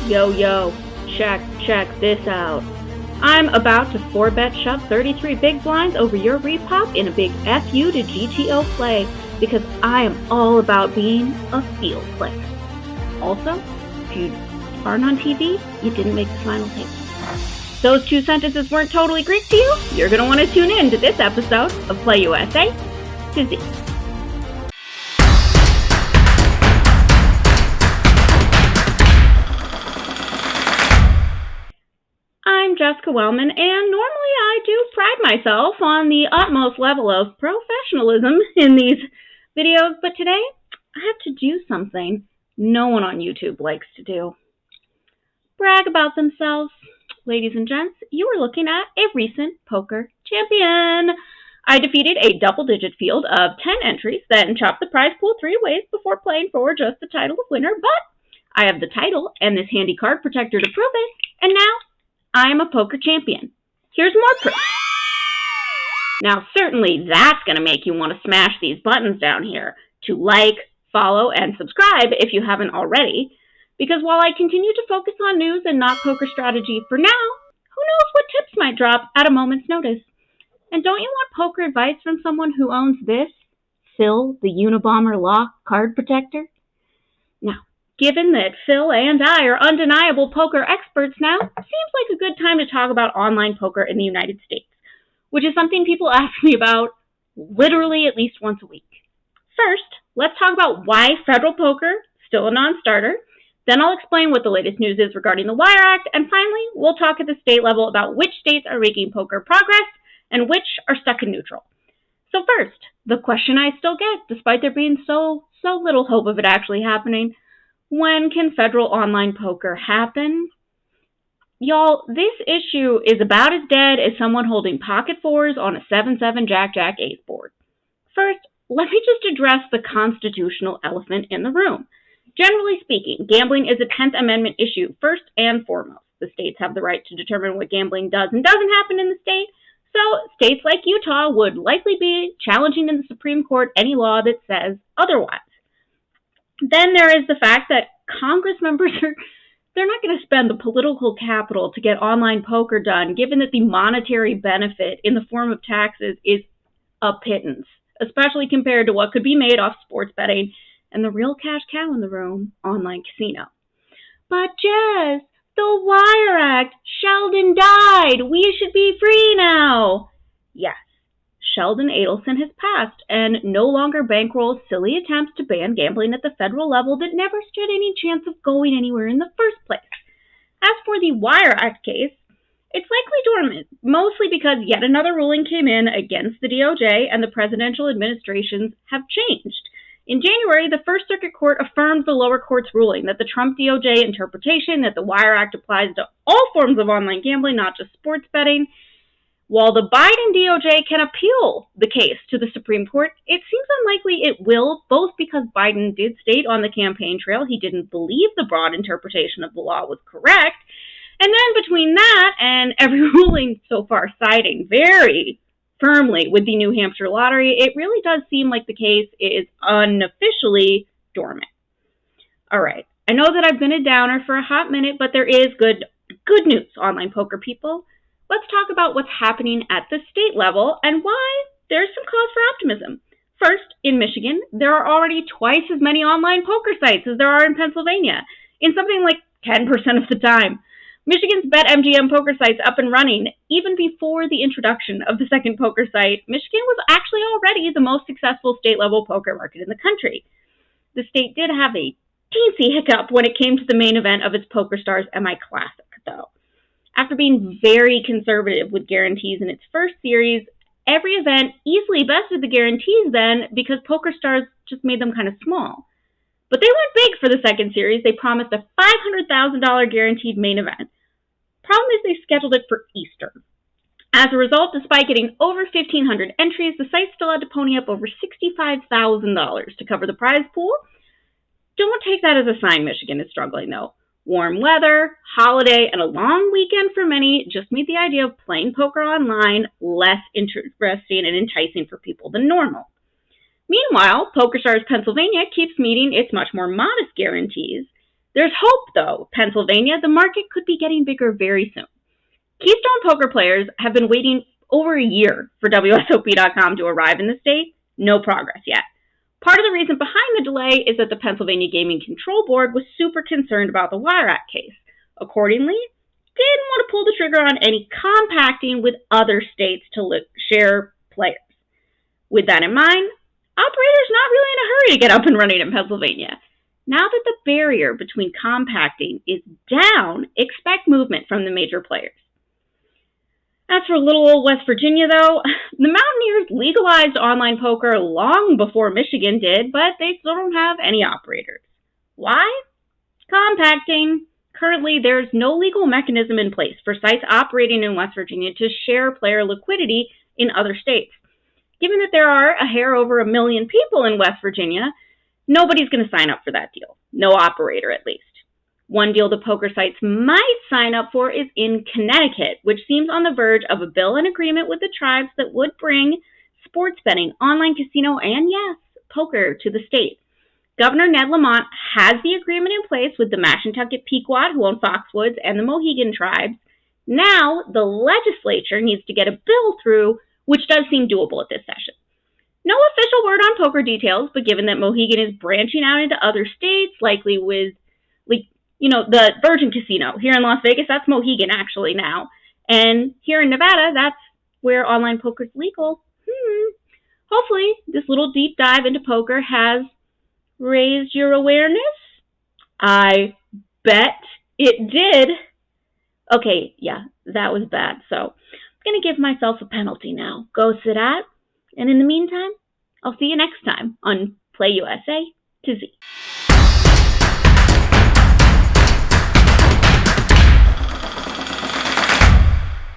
Yo, check this out. I'm about to 4-bet shove 33 big blinds over your repop in a big FU to GTO play because I am all about being a field player. Also, if you aren't on TV, you didn't make the final take. Those two sentences weren't totally Greek to you? You're going to want to tune in to this episode of Play USA to Z. I'm Jessica Welman, and normally I do pride myself on the utmost level of professionalism in these videos, but today I have to do something no one on YouTube likes to do. Brag about themselves. Ladies and gents, you are looking at a recent poker champion. I defeated a double-digit field of 10 entries, then chopped the prize pool 3 ways before playing for just the title of winner, but I have the title and this handy card protector to prove it, and now I am a poker champion. Here's more proof. Now, certainly that's going to make you want to smash these buttons down here to like, follow, and subscribe if you haven't already. Because while I continue to focus on news and not poker strategy for now, who knows what tips might drop at a moment's notice. And don't you want poker advice from someone who owns this, Phil, the Unabomber Lock card protector? Now, given that Phil and I are undeniable poker experts now, it seems like a good time to talk about online poker in the United States, which is something people ask me about literally at least once a week. First, let's talk about why federal poker is still a non-starter. Then I'll explain what the latest news is regarding the Wire Act, and finally, we'll talk at the state level about which states are making poker progress and which are stuck in neutral. So first, the question I still get, despite there being so little hope of it actually happening, when can federal online poker happen? Y'all, this issue is about as dead as someone holding pocket fours on a 7-7 Jack-Jack ace board. First, let me just address the constitutional elephant in the room. Generally speaking, gambling is a 10th Amendment issue first and foremost. The states have the right to determine what gambling does and doesn't happen in the state, so states like Utah would likely be challenging in the Supreme Court any law that says otherwise. Then there is the fact that Congress members they're not going to spend the political capital to get online poker done, given that the monetary benefit in the form of taxes is a pittance, especially compared to what could be made off sports betting and the real cash cow in the room, online casino. But Jess, the Wire Act, Sheldon died. We should be free now. Yes, Sheldon Adelson has passed and no longer bankrolls silly attempts to ban gambling at the federal level that never stood any chance of going anywhere in the first place. As for the Wire Act case, it's likely dormant, mostly because yet another ruling came in against the DOJ and the presidential administrations have changed. In January, the First Circuit Court affirmed the lower court's ruling that the Trump DOJ interpretation that the Wire Act applies to all forms of online gambling, not just sports betting. While the Biden DOJ can appeal the case to the Supreme Court, it seems unlikely it will, both because Biden did state on the campaign trail he didn't believe the broad interpretation of the law was correct, and then between that and every ruling so far siding very firmly with the New Hampshire lottery, it really does seem like the case is unofficially dormant. All right, I know that I've been a downer for a hot minute, but there is good news, online poker people. Let's talk about what's happening at the state level and why there's some cause for optimism. First, in Michigan, there are already twice as many online poker sites as there are in Pennsylvania, in something like 10% of the time. Michigan's BetMGM poker site's up and running. Even before the introduction of the second poker site, Michigan was actually already the most successful state-level poker market in the country. The state did have a teensy hiccup when it came to the main event of its PokerStars MI Classic, though. After being very conservative with guarantees in its first series, every event easily bested the guarantees then because PokerStars just made them kind of small. But they went big for the second series. They promised a $500,000 guaranteed main event. Problem is they scheduled it for Easter. As a result, despite getting over 1,500 entries, the site still had to pony up over $65,000 to cover the prize pool. Don't take that as a sign Michigan is struggling, though. Warm weather, holiday, and a long weekend for many just made the idea of playing poker online less interesting and enticing for people than normal. Meanwhile, PokerStars Pennsylvania keeps meeting its much more modest guarantees. There's hope, though. Pennsylvania, the market could be getting bigger very soon. Keystone poker players have been waiting over a year for WSOP.com to arrive in the state. No progress yet. Part of the reason behind the delay is that the Pennsylvania Gaming Control Board was super concerned about the Wire Act case. Accordingly, didn't want to pull the trigger on any compacting with other states to share players. With that in mind, operators not really in a hurry to get up and running in Pennsylvania. Now that the barrier between compacting is down, expect movement from the major players. As for little old West Virginia, though, the Mountaineers legalized online poker long before Michigan did, but they still don't have any operators. Why? Compacting. Currently, there's no legal mechanism in place for sites operating in West Virginia to share player liquidity in other states. Given that there are a hair over 1 million people in West Virginia, nobody's going to sign up for that deal. No operator, at least. One deal the poker sites might sign up for is in Connecticut, which seems on the verge of a bill and agreement with the tribes that would bring sports betting, online casino, and yes, poker to the state. Governor Ned Lamont has the agreement in place with the Mashantucket Pequot, who own Foxwoods, and the Mohegan tribes. Now, the legislature needs to get a bill through, which does seem doable at this session. No official word on poker details, but given that Mohegan is branching out into other states, likely with the Virgin Casino here in Las Vegas, that's Mohegan actually now. And here in Nevada, that's where online poker is legal. Hopefully, this little deep dive into poker has raised your awareness. I bet it did. Okay, yeah, that was bad. So I'm going to give myself a penalty now. Go sit at. And in the meantime, I'll see you next time on Play USA to Z.